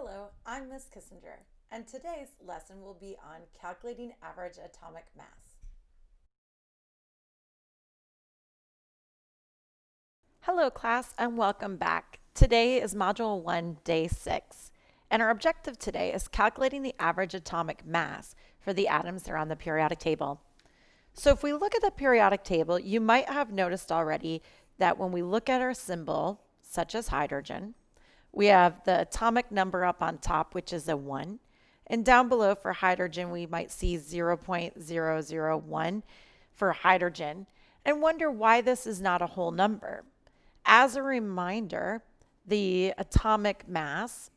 Hello, I'm Ms. Kissinger, and today's lesson will be on calculating average atomic mass. Hello class, and welcome back. Today is Module 1, Day 6, and our objective today is calculating the average atomic mass for the atoms that are on the periodic table. So if we look at the periodic table, you might have noticed already that when we look at our symbol, such as hydrogen, we have the atomic number up on top, which is a 1. And down below for hydrogen, we might see 0.001 for hydrogen and wonder why this is not a whole number. As a reminder, the atomic mass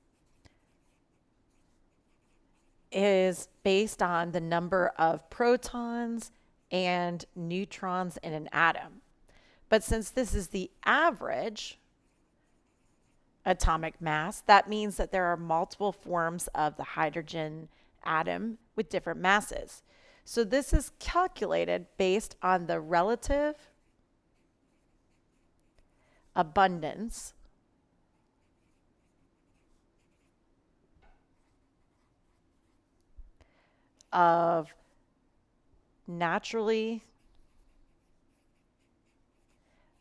is based on the number of protons and neutrons in an atom. But since this is the average atomic mass, that means that there are multiple forms of the hydrogen atom with different masses. So this is calculated based on the relative abundance of naturally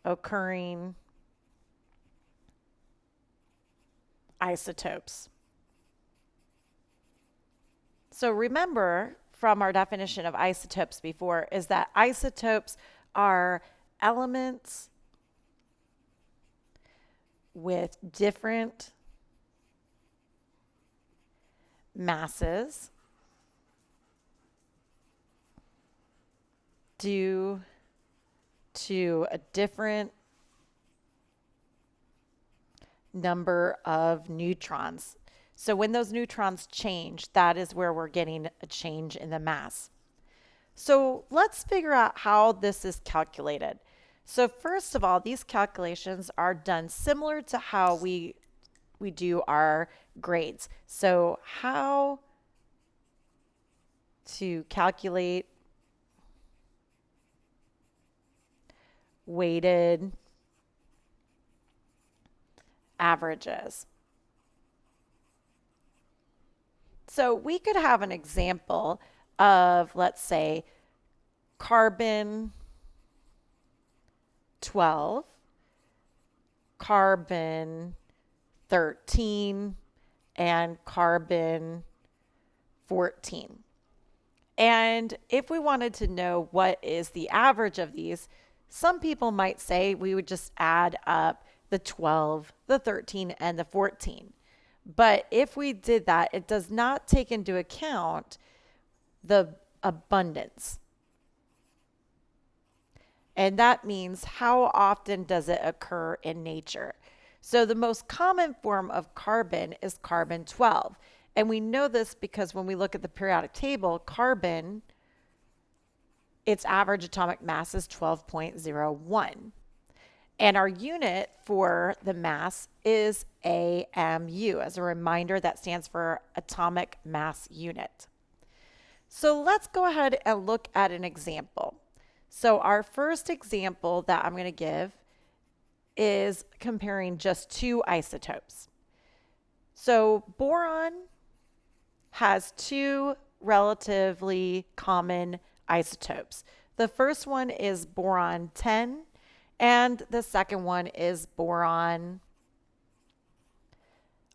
occurring isotopes. So remember from our definition of isotopes before is that isotopes are elements with different masses due to a different number of neutrons. So when those neutrons change, that is where we're getting a change in the mass. So let's figure out how this is calculated. So first of all, these calculations are done similar to how we do our grades. So how to calculate weighted averages. So we could have an example of, let's say, carbon 12, carbon 13, and carbon 14. And if we wanted to know what is the average of these, some people might say we would just add up the 12, the 13, and the 14. But if we did that, it does not take into account the abundance. And that means how often does it occur in nature? So the most common form of carbon is carbon 12. And we know this because when we look at the periodic table, carbon, its average atomic mass is 12.01. And our unit for the mass is AMU. As a reminder, that stands for atomic mass unit. So let's go ahead and look at an example. So our first example that I'm going to give is comparing just two isotopes. So boron has two relatively common isotopes. The first one is boron 10, and the second one is boron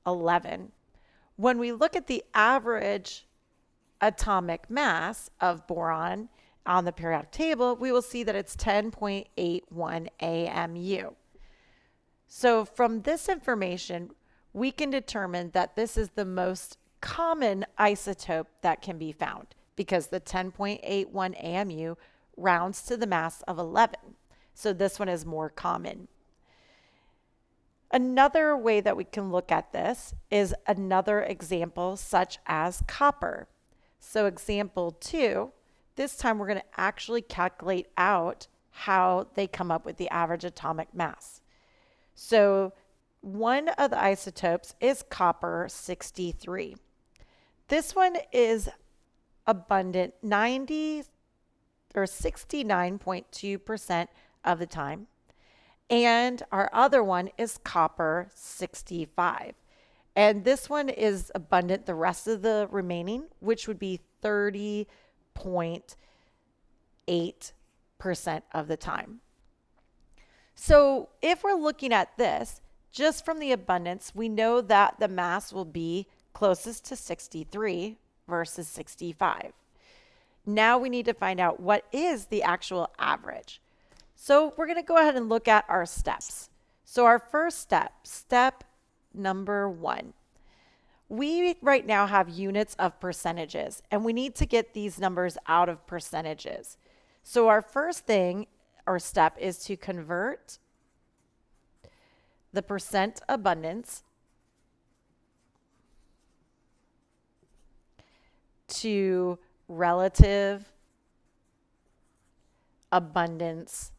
11. When we look at the average atomic mass of boron on the periodic table, we will see that it's 10.81 AMU. So from this information, we can determine that this is the most common isotope that can be found because the 10.81 AMU rounds to the mass of 11. So this one is more common. Another way that we can look at this is another example such as copper. So example 2, this time we're going to actually calculate out how they come up with the average atomic mass. So one of the isotopes is copper 63. This one is abundant 90 or 69.2% of the time. And our other one is copper 65. And this one is abundant the rest of the remaining, which would be 30.8% of the time. So if we're looking at this, just from the abundance, we know that the mass will be closest to 63 versus 65. Now we need to find out what is the actual average. So we're going to go ahead and look at our steps. So our first step, step number 1. We right now have units of percentages, and we need to get these numbers out of percentages. So our first thing or step is to convert the percent abundance to relative abundance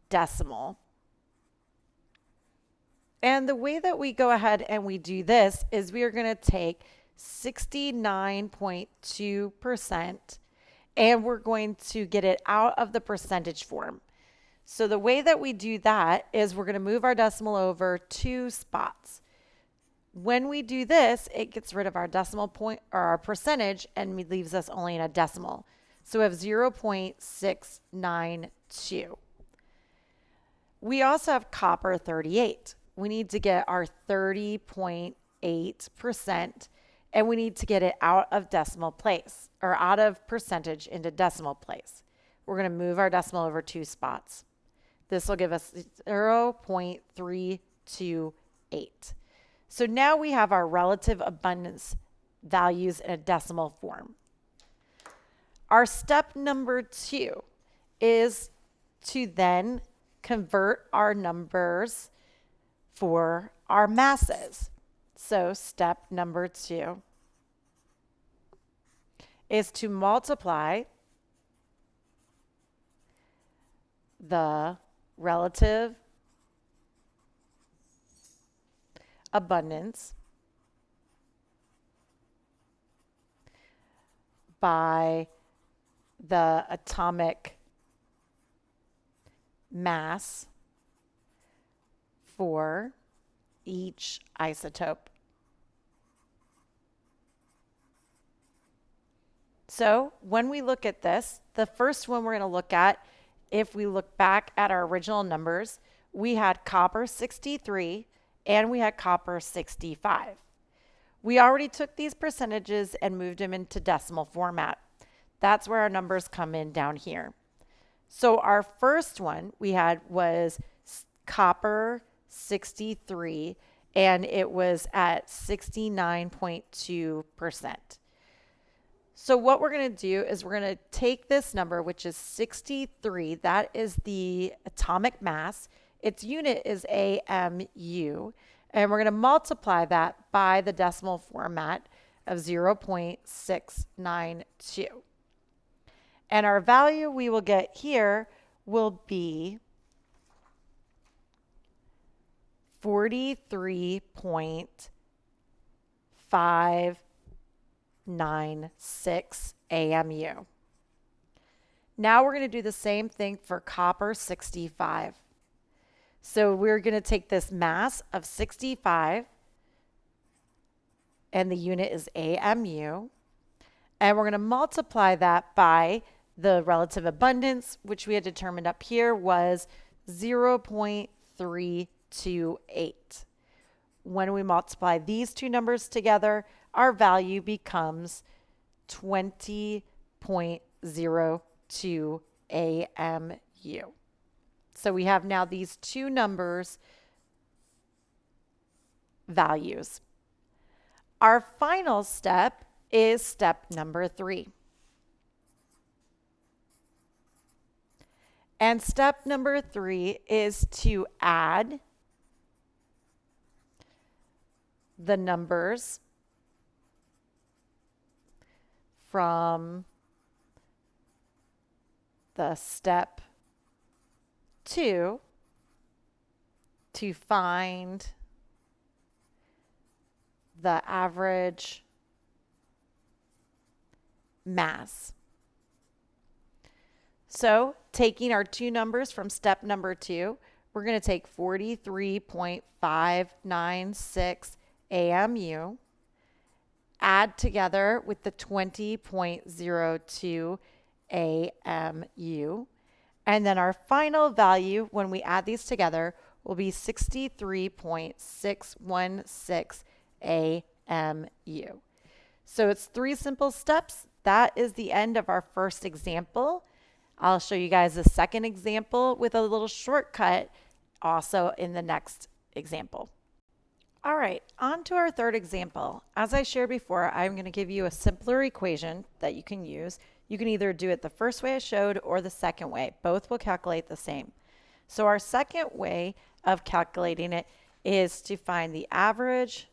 decimal. And the way that we go ahead and we do this is we are going to take 69.2% and we're going to get it out of the percentage form. So the way that we do that is we're going to move our decimal over 2 spots. When we do this, it gets rid of our decimal point or our percentage and leaves us only in a decimal. So we have 0.692. We also have copper 38. We need to get our 30.8% and we need to get it out of decimal place or out of percentage into decimal place. We're going to move our decimal over 2 spots. This will give us 0.328. So now we have our relative abundance values in a decimal form. Our step number 2 is to then convert our numbers for our masses. So step number 2 is to multiply the relative abundance by the atomic mass for each isotope. So when we look at this, the first one we're going to look at, if we look back at our original numbers, we had copper 63 and we had copper 65. We already took these percentages and moved them into decimal format. That's where our numbers come in down here. So our first one we had was copper 63 and it was at 69.2%. So what we're going to do is we're going to take this number, which is 63. That is the atomic mass. Its unit is AMU. And we're going to multiply that by the decimal format of 0.692. And our value we will get here will be 43.596 AMU. Now we're going to do the same thing for copper 65. So we're going to take this mass of 65 and the unit is AMU, and we're going to multiply that by the relative abundance, which we had determined up here was 0.328. When we multiply these two numbers together, our value becomes 20.02 AMU. So we have now these two numbers values. Our final step is step number 3. And step number 3 is to add the numbers from the step 2 to find the average mass. So taking our two numbers from step number 2, we're going to take 43.596 AMU, add together with the 20.02 AMU, and then our final value when we add these together will be 63.616 AMU. So it's 3 simple steps. That is the end of our first example. I'll show you guys a second example with a little shortcut also in the next example. All right, on to our third example. As I shared before, I'm going to give you a simpler equation that you can use. You can either do it the first way I showed or the second way. Both will calculate the same. So our second way of calculating it is to find the average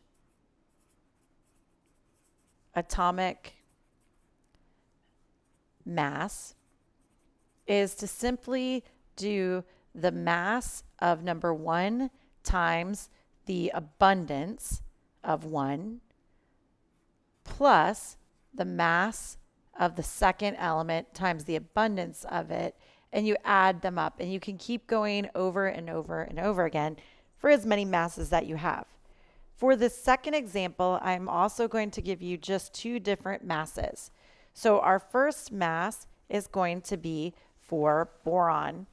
atomic mass is to simply do the mass of number 1 times the abundance of 1 plus the mass of the second element times the abundance of it, and you add them up, and you can keep going over and over and over again for as many masses that you have. For the second example, I'm also going to give you just 2 different masses. So our first mass is going to be for bromine.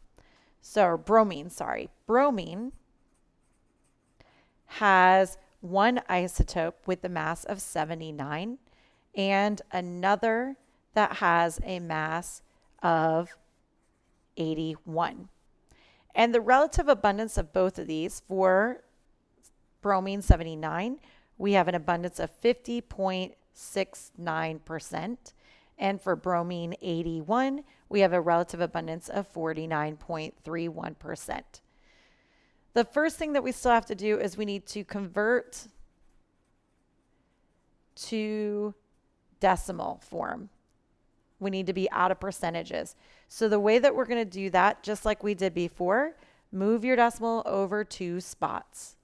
Bromine has one isotope with the mass of 79 and another that has a mass of 81. And the relative abundance of both of these, for bromine 79, we have an abundance of 50.69%. And for bromine 81, we have a relative abundance of 49.31%. The first thing that we still have to do is we need to convert to decimal form. We need to be out of percentages. So the way that we're going to do that, just like we did before, move your decimal over 2 spots.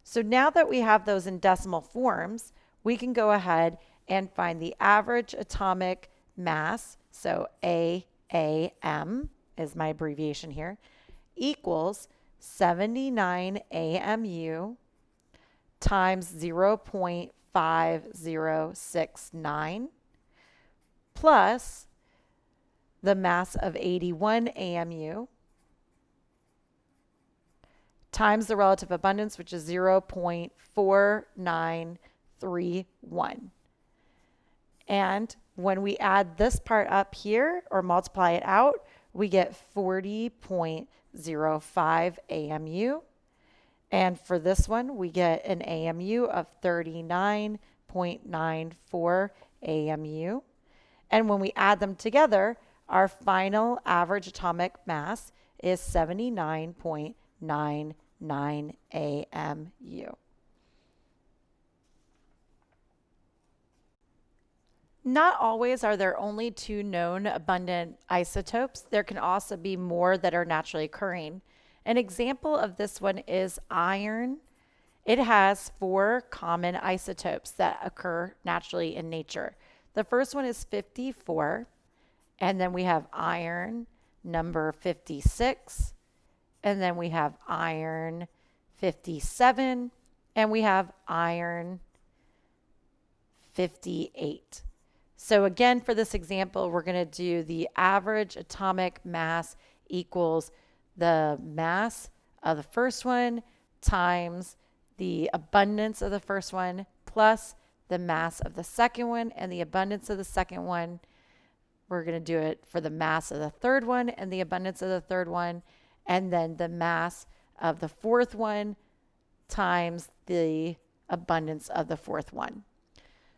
So now that we have those in decimal forms, we can go ahead and find the average atomic mass, so AAM is my abbreviation here, equals 79 AMU times 0.5069 plus the mass of 81 AMU times the relative abundance, which is 0.4931. And when we add this part up here or multiply it out, we get 40.05 AMU. And for this one, we get an AMU of 39.94 AMU. And when we add them together, our final average atomic mass is 79.99 AMU. Not always are there only 2 known abundant isotopes. There can also be more that are naturally occurring. An example of this one is iron. It has 4 common isotopes that occur naturally in nature. The first one is 54, and then we have iron number 56, and then we have iron 57, and we have iron 58. So again, for this example, we're going to do the average atomic mass equals the mass of the first one times the abundance of the first one plus the mass of the second one and the abundance of the second one. We're going to do it for the mass of the third one and the abundance of the third one, and then the mass of the fourth one times the abundance of the fourth one.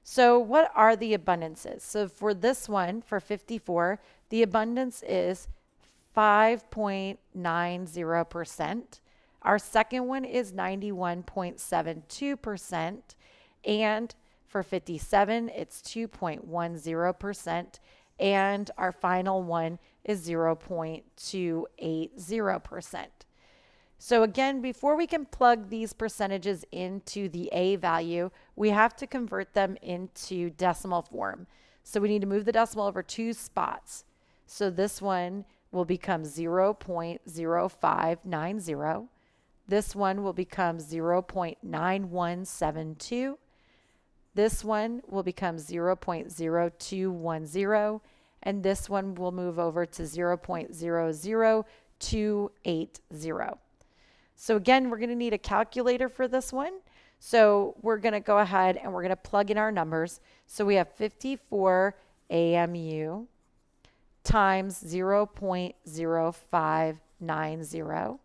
So what are the abundances? So for this one, for 54, the abundance is 5.90%. Our second one is 91.72%. And for 57, it's 2.10%. And our final one is 0.280%. So again, before we can plug these percentages into the A value, we have to convert them into decimal form. So we need to move the decimal over 2 spots. So this one will become 0.0590. This one will become 0.9172. This one will become 0.0210. And this one will move over to 0.00280. So again, we're going to need a calculator for this one. So we're going to go ahead and we're going to plug in our numbers. So we have 54 AMU times 0.0590.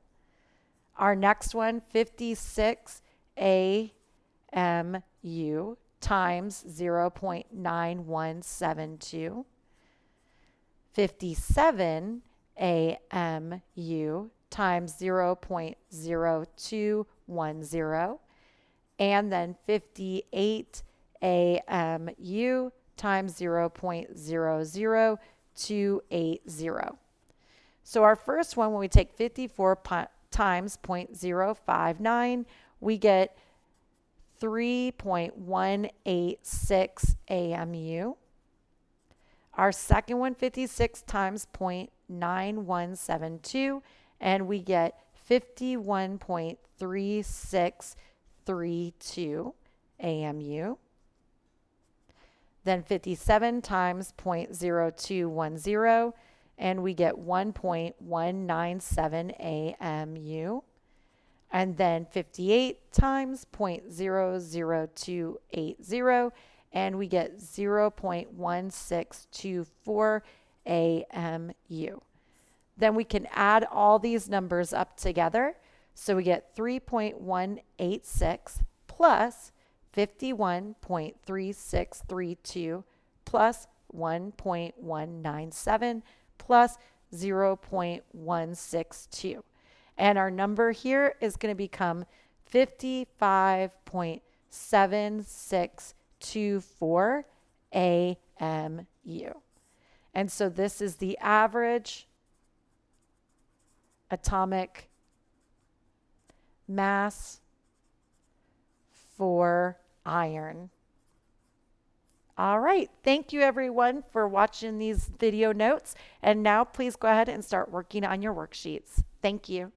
Our next one, 56 AMU times 0.9172. 57 AMU times 0.0210. And then 58 AMU times 0.00280. So our first one, when we take 54 times 0.059, we get 3.186 AMU. Our second one, 56 times 0.9172, and we get 51.3632 AMU. Then 57 times 0.0210, and we get 1.197 AMU. And then 58 times 0.00280, and we get 0.1624 AMU. Then we can add all these numbers up together. So we get 3.186 plus 51.3632 plus 1.197 plus 0.162. And our number here is going to become 55.7624 AMU. And so this is the average atomic mass for iron. All right. Thank you, everyone, for watching these video notes. And now please go ahead and start working on your worksheets. Thank you.